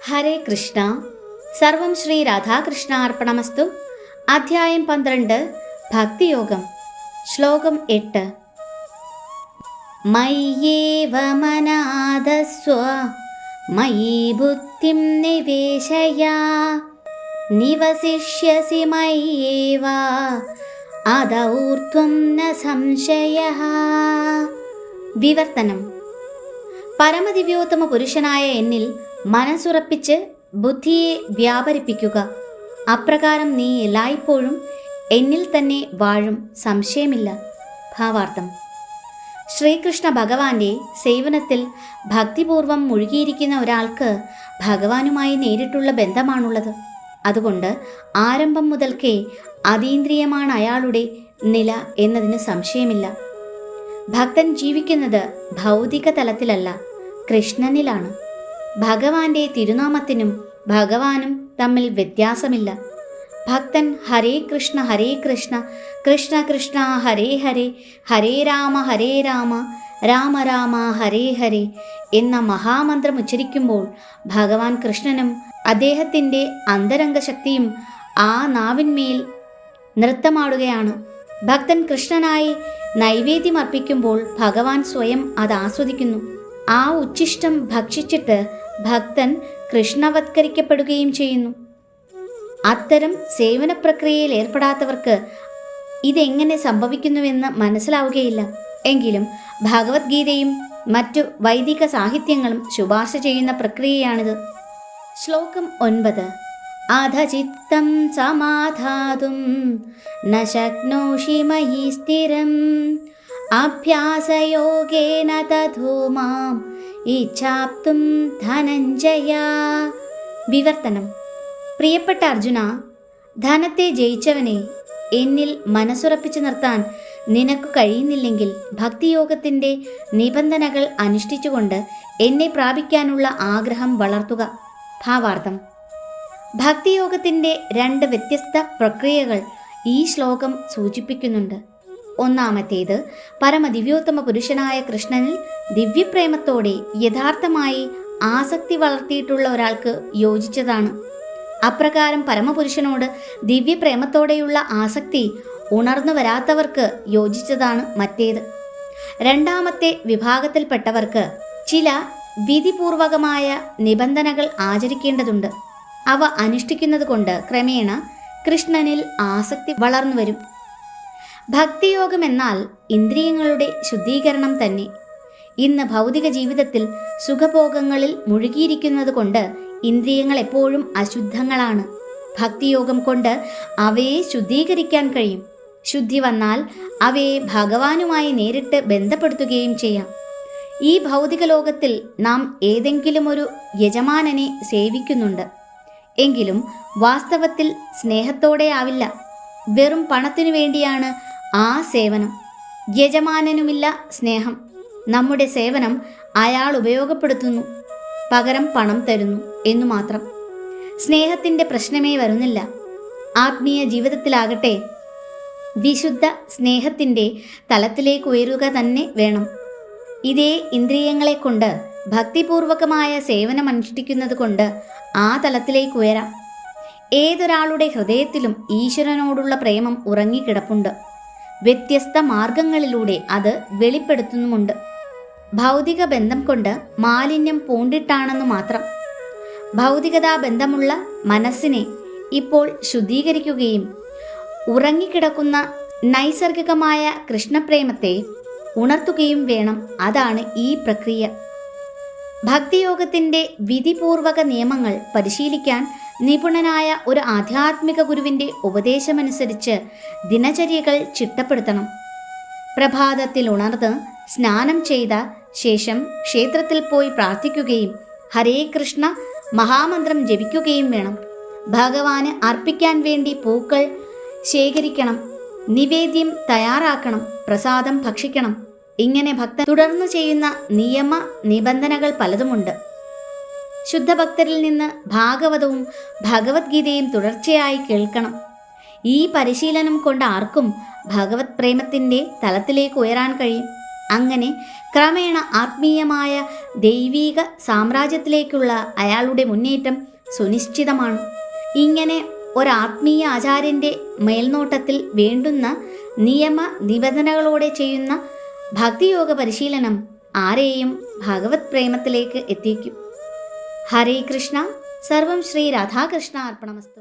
ഹരേ കൃഷ്ണ. സർവം ശ്രീ രാധാകൃഷ്ണാർപ്പണമസ്തു. അധ്യായം 12 ഭക്തിയോഗം. ശ്ലോകം 8. മയ്യേവ മനാദസ്വ മയി ബുദ്ധിം നിവേശയ നിവസിഷ്യസി മയ്യേവ അദൗർധ്വം ന സംശയഃ. വിവർത്തനം. പരമദിവ്യോത്തമ പുരുഷനായ എന്നിൽ മനസ്സുറപ്പിച്ച് ബുദ്ധിയെ വ്യാപരിപ്പിക്കുക. അപ്രകാരം നീ എല്ലായ്പ്പോഴും എന്നിൽ തന്നെ വാഴും, സംശയമില്ല. ഭാവാർത്ഥം. ശ്രീകൃഷ്ണ ഭഗവാന്റെ സേവനത്തിൽ ഭക്തിപൂർവം മുഴുകിയിരിക്കുന്ന ഒരാൾക്ക് ഭഗവാനുമായി നേരിട്ടുള്ള ബന്ധമാണുള്ളത്. അതുകൊണ്ട് ആരംഭം മുതൽക്കേ അതീന്ദ്രിയമാണ് അയാളുടെ നില എന്നതിന് സംശയമില്ല. ഭക്തൻ ജീവിക്കുന്നത് ഭൗതിക തലത്തിലല്ല, കൃഷ്ണനിലാണ്. ഭഗവാന്റെ തിരുനാമത്തിനും ഭഗവാനും തമ്മിൽ വ്യത്യാസമില്ല. ഭക്തൻ ഹരേ കൃഷ്ണ കൃഷ്ണ കൃഷ്ണ ഹരേ ഹരേ ഹരേ രാമ രാമ രാമ ഹരേ ഹരേ എന്ന മഹാമന്ത്രം ഉച്ചരിക്കുമ്പോൾ ഭഗവാൻ കൃഷ്ണനും അദ്ദേഹത്തിൻ്റെ അന്തരംഗ ശക്തിയും ആ നാവിന്മേൽ നൃത്തമാടുകയാണ്. ഭക്തൻ കൃഷ്ണനായി നൈവേദ്യം അർപ്പിക്കുമ്പോൾ ഭഗവാൻ സ്വയം അത് ആസ്വദിക്കുന്നു. ആ ഉച്ഛിഷ്ടം ഭക്ഷിച്ചിട്ട് ഭക്തൻ കൃഷ്ണവത്കരിക്കപ്പെടുകയും ചെയ്യുന്നു. അത്തരം സേവന പ്രക്രിയയിൽ ഏർപ്പെടാത്തവർക്ക് ഇതെങ്ങനെ സംഭവിക്കുന്നുവെന്ന് മനസ്സിലാവുകയില്ല. എങ്കിലും ഭഗവത്ഗീതയും മറ്റു വൈദിക സാഹിത്യങ്ങളും ശുപാർശ ചെയ്യുന്ന പ്രക്രിയയാണിത്. ശ്ലോകം 9. അധചിത്തം സമാധാതും ന ശക്നോഷി മയി സ്ഥിരം അഭ്യാസയോഗേന തഥോ മാം ഇച്ഛാപ്തും ധനഞ്ജയ. വിവർത്തനം. പ്രിയപ്പെട്ട അർജുന, ധനത്തെ ജയിച്ചവനെ, എന്നിൽ മനസ്സുറപ്പിച്ചു നിർത്താൻ നിനക്ക് കഴിയുന്നില്ലെങ്കിൽ ഭക്തിയോഗത്തിൻ്റെ നിബന്ധനകൾ അനുഷ്ഠിച്ചുകൊണ്ട് എന്നെ പ്രാപിക്കാനുള്ള ആഗ്രഹം വളർത്തുക. ഭാവാർത്ഥം. ഭക്തിയോഗത്തിൻ്റെ 2 വ്യത്യസ്ത പ്രക്രിയകൾ ഈ ശ്ലോകം സൂചിപ്പിക്കുന്നുണ്ട്. ഒന്നാമത്തേത് പരമദിവ്യോത്തമ പുരുഷനായ കൃഷ്ണനിൽ ദിവ്യപ്രേമത്തോടെ യഥാർത്ഥമായി ആസക്തി വളർത്തിയിട്ടുള്ള ഒരാൾക്ക് യോജിച്ചതാണ്. അപ്രകാരം പരമപുരുഷനോട് ദിവ്യപ്രേമത്തോടെയുള്ള ആസക്തി ഉണർന്നു വരാത്തവർക്ക് യോജിച്ചതാണ് മറ്റേത്. രണ്ടാമത്തെ വിഭാഗത്തിൽപ്പെട്ടവർക്ക് ചില വിധിപൂർവകമായ നിബന്ധനകൾ ആചരിക്കേണ്ടതുണ്ട്. അവ അനുഷ്ഠിക്കുന്നത് കൊണ്ട് ക്രമേണ കൃഷ്ണനിൽ ആസക്തി വളർന്നു വരും. ഭക്തിയോഗം എന്നാൽ ഇന്ദ്രിയങ്ങളുടെ ശുദ്ധീകരണം തന്നെ. ഇന്ന് ഭൗതിക ജീവിതത്തിൽ സുഖഭോഗങ്ങളിൽ മുഴുകിയിരിക്കുന്നത് കൊണ്ട് ഇന്ദ്രിയങ്ങൾ എപ്പോഴും അശുദ്ധങ്ങളാണ്. ഭക്തിയോഗം കൊണ്ട് അവയെ ശുദ്ധീകരിക്കാൻ കഴിയും. ശുദ്ധി വന്നാൽ അവയെ ഭഗവാനുമായി നേരിട്ട് ബന്ധപ്പെടുത്തുകയും ചെയ്യാം. ഈ ഭൗതിക ലോകത്തിൽ നാം ഏതെങ്കിലും ഒരു യജമാനനെ സേവിക്കുന്നുണ്ട്. എങ്കിലും വാസ്തവത്തിൽ സ്നേഹത്തോടെ ആവില്ല, വെറും പണത്തിനു വേണ്ടിയാണ് ആ സേവനം. യജമാനനുമില്ല സ്നേഹം. നമ്മുടെ സേവനം അയാൾ ഉപയോഗപ്പെടുത്തുന്നു, പകരം പണം തരുന്നു എന്നു മാത്രം. സ്നേഹത്തിൻ്റെ പ്രശ്നമേ വരുന്നില്ല. ആത്മീയ ജീവിതത്തിലാകട്ടെ വിശുദ്ധ സ്നേഹത്തിൻ്റെ തലത്തിലേക്ക് ഉയരുക തന്നെ വേണം. ഇതേ ഇന്ദ്രിയങ്ങളെ കൊണ്ട് ഭക്തിപൂർവകമായ സേവനം അനുഷ്ഠിക്കുന്നത് കൊണ്ട് ആ തലത്തിലേക്ക് ഉയരാം. ഏതൊരാളുടെ ഹൃദയത്തിലും ഈശ്വരനോടുള്ള പ്രേമം ഉറങ്ങിക്കിടപ്പുണ്ട്. വ്യത്യസ്ത മാർഗങ്ങളിലൂടെ അത് വെളിപ്പെടുത്തുന്നുമുണ്ട്. ഭൗതിക ബന്ധം കൊണ്ട് മാലിന്യം പൂണ്ടിട്ടാണെന്ന് മാത്രം. ഭൗതികതാ ബന്ധമുള്ള മനസ്സിനെ ഇപ്പോൾ ശുദ്ധീകരിക്കുകയും ഉറങ്ങിക്കിടക്കുന്ന നൈസർഗികമായ കൃഷ്ണപ്രേമത്തെ ഉണർത്തുകയും വേണം. അതാണ് ഈ പ്രക്രിയ. ഭക്തിയോഗത്തിൻ്റെ വിധിപൂർവക നിയമങ്ങൾ പരിശീലിക്കാൻ നിപുണനായ ഒരു ആധ്യാത്മിക ഗുരുവിൻ്റെ ഉപദേശമനുസരിച്ച് ദിനചര്യകൾ ചിട്ടപ്പെടുത്തണം. പ്രഭാതത്തിൽ ഉണർന്ന് സ്നാനം ചെയ്ത ശേഷം ക്ഷേത്രത്തിൽ പോയി പ്രാർത്ഥിക്കുകയും ഹരേ കൃഷ്ണ മഹാമന്ത്രം ജപിക്കുകയും വേണം. ഭഗവാന് അർപ്പിക്കാൻ വേണ്ടി പൂക്കൾ ശേഖരിക്കണം, നിവേദ്യം തയ്യാറാക്കണം, പ്രസാദം ഭക്ഷിക്കണം. ഇങ്ങനെ ഭക്തൻ തുടർന്ന് ചെയ്യുന്ന നിയമ നിബന്ധനകൾ പലതുമുണ്ട്. ശുദ്ധഭക്തരിൽ നിന്ന് ഭാഗവതവും ഭഗവത്ഗീതയും തുടർച്ചയായി കേൾക്കണം. ഈ പരിശീലനം കൊണ്ട് ആർക്കും ഭഗവത് പ്രേമത്തിൻ്റെ തലത്തിലേക്ക് ഉയരാൻ കഴിയും. അങ്ങനെ ക്രമേണ ആത്മീയമായ ദൈവീക സാമ്രാജ്യത്തിലേക്കുള്ള അയാളുടെ മുന്നേറ്റം സുനിശ്ചിതമാണ്. ഇങ്ങനെ ഒരാത്മീയ ആചാര്യൻ്റെ മേൽനോട്ടത്തിൽ വേണ്ടുന്ന നിയമ നിബന്ധനകളോടെ ചെയ്യുന്ന ഭക്തിയോഗ പരിശീലനം ആരെയും ഭഗവത് പ്രേമത്തിലേക്ക് എത്തിക്കും. ഹരേ കൃഷ്ണ. സർവം ശ്രീ രാധാകൃഷ്ണ അർപ്പണമസ്തു.